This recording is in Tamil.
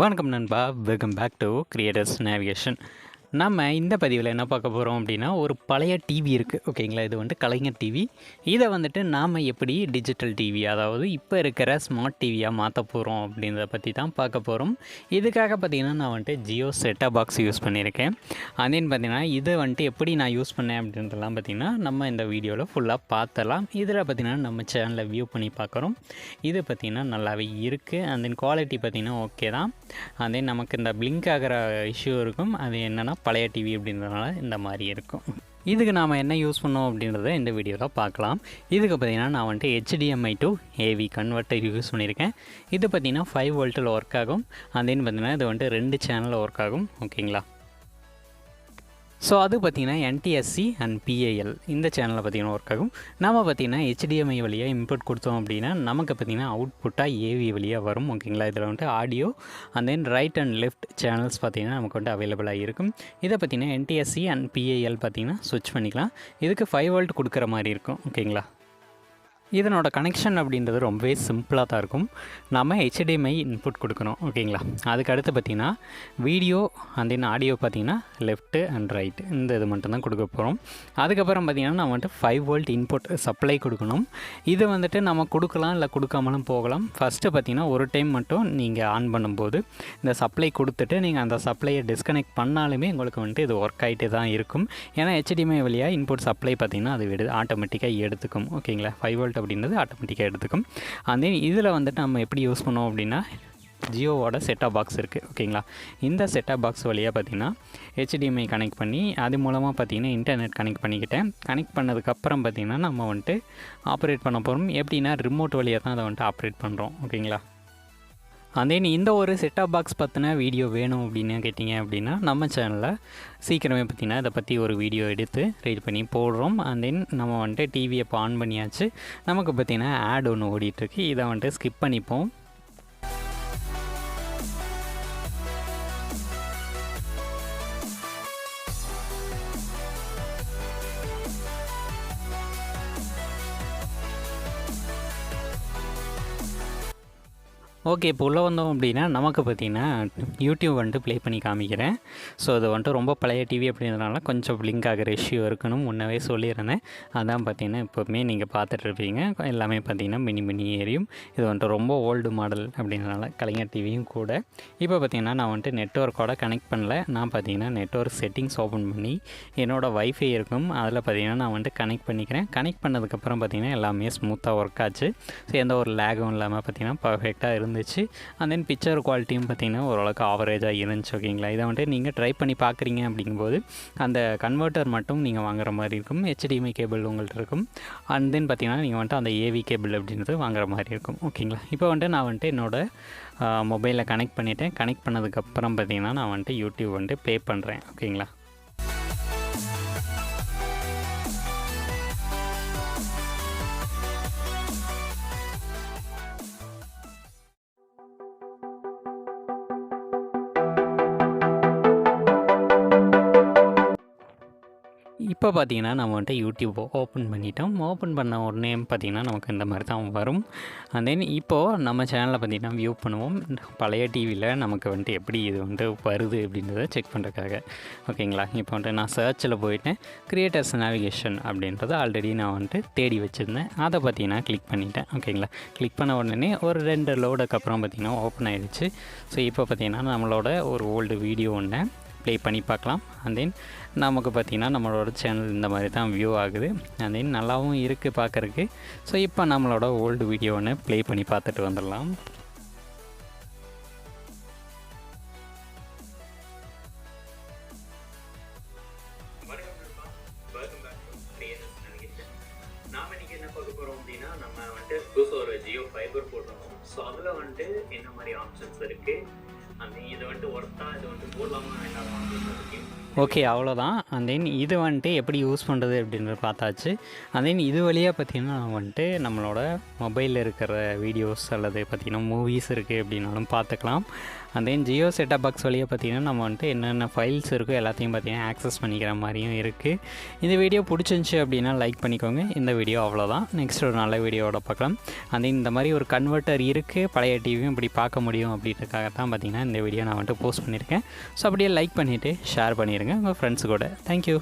வணக்கம் நண்பா, welcome back to creators navigation. நம்ம இந்த பதிவில் என்ன பார்க்க போகிறோம் அப்படின்னா, ஒரு பழைய டிவி இருக்குது ஓகேங்களா. இது வந்துட்டு கலைஞர் டிவி. இதை வந்துட்டு நாம் எப்படி டிஜிட்டல் டிவி, அதாவது இப்போ இருக்கிற ஸ்மார்ட் டிவியாக மாற்ற போகிறோம் அப்படின்றத பற்றி தான் பார்க்க போகிறோம். இதுக்காக பார்த்திங்கன்னா நான் வந்துட்டு ஜியோ செட்டாப் பாக்ஸ் யூஸ் பண்ணியிருக்கேன். அதேன்னு பார்த்திங்கன்னா இதை வந்துட்டு எப்படி நான் யூஸ் பண்ணேன் அப்படின்றதெல்லாம் பார்த்திங்கன்னா நம்ம இந்த வீடியோவில் ஃபுல்லாக பார்த்தலாம். இதில் பார்த்திங்கன்னா நம்ம சேனலில் வியூ பண்ணி பார்க்குறோம். இது பார்த்திங்கன்னா நல்லாவே இருக்குது. அண்ட் தென் குவாலிட்டி பார்த்திங்கன்னா ஓகே தான். அண்ட் தென் நமக்கு இந்த பிளிங்க் ஆகிற இஷ்யூ இருக்கும். அது என்னென்னா பழைய டிவி அப்படின்றதுனால இந்த மாதிரி இருக்கும். இதுக்கு நாம் என்ன யூஸ் பண்ணோம் அப்படின்றத இந்த வீடியோவில் பார்க்கலாம். இதுக்கு பார்த்திங்கன்னா நான் வந்துட்டு HDMI to AV converter use பண்ணியிருக்கேன். இது பார்த்திங்கன்னா 5 வோல்ட்டில் ஒர்க் ஆகும். அதேன்னு பார்த்திங்கன்னா இது வந்துட்டு 2 சேனலில் ஒர்க் ஆகும் ஓகேங்களா. ஸோ அது பார்த்திங்கன்னா NTSC அண்ட் PAL இந்த சேனலில் பார்த்திங்கன்னா ஒர்க் ஆகும். நம்ம பார்த்திங்கன்னா HDMI வழியாக இன்புட் கொடுத்தோம் அப்படின்னா நமக்கு பார்த்திங்கன்னா அவுட்புட்டாக AV வழியாக வரும் ஓகேங்களா. இதில் வந்துட்டு audio and then right and left channels பார்த்திங்கன்னா நமக்கு வந்துட்டு அவைலபிளாக இருக்கும். இதை பார்த்திங்கன்னா NTSC அண்ட் PAL பார்த்திங்கன்னா ஸ்விட்ச் பண்ணிக்கலாம். இதுக்கு 5 வோல்ட் கொடுக்குற மாதிரி இருக்கும் ஓகேங்களா. இதனோட கனெக்ஷன் அப்படின்றது ரொம்பவே சிம்பிளாக தான் இருக்கும். நம்ம HDMI இன்புட் கொடுக்கணும் ஓகேங்களா. அதுக்கு அடுத்து பார்த்திங்கன்னா வீடியோ அண்ட் தென் ஆடியோ பார்த்திங்கன்னா லெஃப்ட்டு அண்ட் ரைட் இந்த இது மட்டும்தான் கொடுக்க போகிறோம். அதுக்கப்புறம் பார்த்திங்கன்னா நம்ம வந்துட்டு 5 வோல்ட் இன்புட் சப்ளை கொடுக்கணும். இது வந்துட்டு நம்ம கொடுக்கலாம் இல்லை கொடுக்காமலும் போகலாம். ஃபஸ்ட்டு பார்த்திங்கன்னா ஒரு டைம் மட்டும் நீங்கள் ஆன் பண்ணும்போது இந்த சப்ளை கொடுத்துட்டு நீங்கள் அந்த சப்ளையை டிஸ்கனெக்ட் பண்ணாலுமே உங்களுக்கு வந்துட்டு இது ஒர்க் ஆகிட்டே தான் இருக்கும். ஏன்னா HDMI வழியாக இன்புட் சப்ளை பார்த்திங்கன்னா அது ஆட்டோமேட்டிக்காக எடுத்துக்கும் ஓகேங்களா. 5 வோல்ட் அப்படின்றது ஆட்டோமேட்டிக்காக எடுத்துக்கும். அதே இதில் வந்துட்டு நம்ம எப்படி யூஸ் பண்ணுவோம் அப்படின்னா ஜியோவோட செட்டாப் பாக்ஸ் இருக்குது ஓகேங்களா. இந்த செட்டாப் பாக்ஸ் வழியாக பார்த்திங்கன்னா HDMI கனெக்ட் பண்ணி அது மூலமாக பார்த்திங்கன்னா இன்டர்நெட் கனெக்ட் பண்ணிக்கிட்டேன். கனெக்ட் பண்ணதுக்கப்புறம் பார்த்திங்கன்னா நம்ம வந்துட்டு ஆப்ரேட் பண்ண போகிறோம். எப்படின்னா ரிமோட் வழியாக தான் அதை வந்துட்டு ஆப்ரேட் பண்ணுறோம் ஓகேங்களா. தென் இந்த ஒரு செட்டாப் பாக்ஸ் பற்றின வீடியோ வேணும் அப்படின்னு கேட்டிங்க அப்படின்னா நம்ம சேனலில் சீக்கிரமே பார்த்திங்கன்னா இதை பற்றி ஒரு வீடியோ எடுத்து ரெடி பண்ணி போடுறோம். அண்ட் தென் நம்ம வந்துட்டு டிவியை இப்போ ஆன் பண்ணியாச்சு. நமக்கு பார்த்திங்கன்னா ஆட் ஒன்று ஓடிட்டுருக்கு. இதை வந்துட்டு ஸ்கிப் பண்ணிப்போம். ஓகே, இப்போ உள்ளே வந்தோம் அப்படின்னா நமக்கு பார்த்திங்கன்னா யூடியூப் வந்துட்டு ப்ளே பண்ணி காமிக்கிறேன். ஸோ அது வந்துட்டு ரொம்ப பழைய டிவி அப்படின்றதுனால கொஞ்சம் பிளிங்க் ஆகிற இஷ்யூ இருக்கணும் முன்னவே சொல்லியிருந்தேன். அதான் பார்த்திங்கன்னா இப்போவுமே நீங்கள் பார்த்துட்ருப்பீங்க. எல்லாமே பார்த்திங்கன்னா மினி ஏரியும். இது வந்துட்டு ரொம்ப ஓல்டு மாடல் அப்படின்றதுனால கலைஞர் டிவியும் கூட. இப்போ பார்த்திங்கன்னா நான் வந்துட்டு நெட்ஒர்க்கோட கனெக்ட் பண்ணல. நான் பார்த்திங்கன்னா நெட்ஒர்க் செட்டிங்ஸ் ஓப்பன் பண்ணி என்னோடய வைஃபை இருக்கும் அதில் பார்த்திங்கன்னா நான் வந்துட்டு கனெக்ட் பண்ணிக்கிறேன். கனெக்ட் பண்ணதுக்கப்புறம் பார்த்திங்கன்னா எல்லாமே ஸ்மூத்தாக ஒர்க் ஆச்சு. ஸோ எந்த ஒரு லேகும் இல்லாமல் பார்த்திங்கன்னா பர்ஃபெக்டாக இருந்துச்சு. அண்ட் தென் பிக்சர் குவாலிட்டியும் பார்த்திங்கன்னா ஓரளவுக்கு ஆவரேஜாக இருந்துச்சு ஓகேங்களா. இதை வந்துட்டு நீங்கள் ட்ரை பண்ணி பார்க்குறீங்க அப்படிங்கும்போது அந்த கன்வெர்ட்டர் மட்டும் நீங்கள் வாங்குற மாதிரி இருக்கும். HDMI கேபிள் உங்கள்கிட்ட இருக்கும். அண்ட் தென் பார்த்திங்கன்னா நீங்கள் வந்துட்டு அந்த AV கேபிள் அப்படின்றது வாங்குற மாதிரி இருக்கும் ஓகேங்களா. இப்போ வந்துட்டு நான் வந்துட்டு என்னோடய மொபைலில் கனெக்ட் பண்ணிவிட்டேன். கனெக்ட் பண்ணதுக்கப்புறம் பார்த்திங்கன்னா நான் வந்துட்டு யூடியூப் வந்துட்டு ப்ளே பண்ணுறேன் ஓகேங்களா. இப்போ பார்த்திங்கன்னா நம்ம வந்துட்டு யூடியூப் ஓப்பன் பண்ணிட்டோம். ஓப்பன் பண்ண உடனே பார்த்திங்கன்னா நமக்கு இந்த மாதிரி தான் வரும். அண்ட் தென் இப்போது நம்ம சேனலில் பார்த்திங்கன்னா வியூ பண்ணுவோம். பழைய டிவியில் நமக்கு வந்துட்டு எப்படி இது வந்துட்டு வருது அப்படின்றத செக் பண்ணுறதுக்காக ஓகேங்களா. இப்போ வந்துட்டு நான் சர்ச்சில் போயிட்டேன். கிரியேட்டர்ஸ் நேவிகேஷன் அப்படின்றத ஆல்ரெடி நான் வந்துட்டு தேடி வச்சுருந்தேன். அதை பார்த்திங்கன்னா கிளிக் பண்ணிட்டேன் ஓகேங்களா. கிளிக் பண்ண உடனே ஒரு 2 லோடுக்கு அப்புறம் பார்த்திங்கன்னா ஓப்பன் ஆகிடுச்சு. ஸோ இப்போ பார்த்திங்கன்னா நம்மளோட ஒரு ஓல்டு வீடியோ ஒன்று ப்ளே பண்ணி பார்க்கலாம். அண்ட் தென் நமக்கு பார்த்திங்கன்னா நம்மளோட சேனல் இந்த மாதிரி தான் வியூ ஆகுது. அண்ட் தென் நல்லாவும் இருக்குது பார்க்குறக்கு. ஸோ இப்போ நம்மளோட ஓல்டு வீடியோ ஒன்று ப்ளே பண்ணி பார்த்துட்டு வந்துடலாம். நாம் இன்றைக்கி என்ன பார்க்க போகிறோம் அப்படின்னா நம்ம வந்துட்டு புதுசாக ஒரு ஜியோ ஃபைபர் போட்டிருக்கோம். ஸோ அதில் வந்துட்டு என்ன மாதிரி ஆப்ஷன்ஸ் இருக்குது, அந்த இது வந்துட்டு ஒர்த்தாக இது வந்துட்டு போடலாமா வேண்டாமா அப்படின்னு ஓகே அவ்வளோதான். அண்ட் தென் இது வந்துட்டு எப்படி யூஸ் பண்ணுறது அப்படின்றது பார்த்தாச்சு. அண்ட் தென் இது வழியாக பார்த்திங்கன்னா வந்துட்டு நம்மளோட மொபைலில் இருக்கிற வீடியோஸ் அல்லது பார்த்திங்கன்னா மூவிஸ் இருக்குது அப்படின்னாலும் பார்த்துக்கலாம். And then Jio set top box வழியாக பார்த்திங்கன்னா நம்ம வந்துட்டு என்னென்ன ஃபைல்ஸ் இருக்கோ எல்லாத்தையும் பார்த்திங்கன்னா ஆக்சஸ் பண்ணிக்கிற மாதிரியும் இருக்குது. இந்த வீடியோ பிடிச்சிருந்துச்சி அப்படின்னா லைக் பண்ணிக்கோங்க. இந்த வீடியோ அவ்வளோதான். நெக்ஸ்ட் ஒரு நல்ல வீடியோவோட பார்க்கலாம். அண்ட் தென் இந்த மாதிரி ஒரு கன்வெர்ட்டர் இருக்குது, பழைய டிவியும் இப்படி பார்க்க முடியும் அப்படின்றதுக்காக தான் பார்த்திங்கன்னா இந்த வீடியோ நான் வந்துட்டு போஸ்ட் பண்ணியிருக்கேன். ஸோ அப்படியே லைக் பண்ணிவிட்டு ஷேர் பண்ணிடுங்க உங்கள் ஃப்ரெண்ட்ஸு கூட. தேங்க்யூ.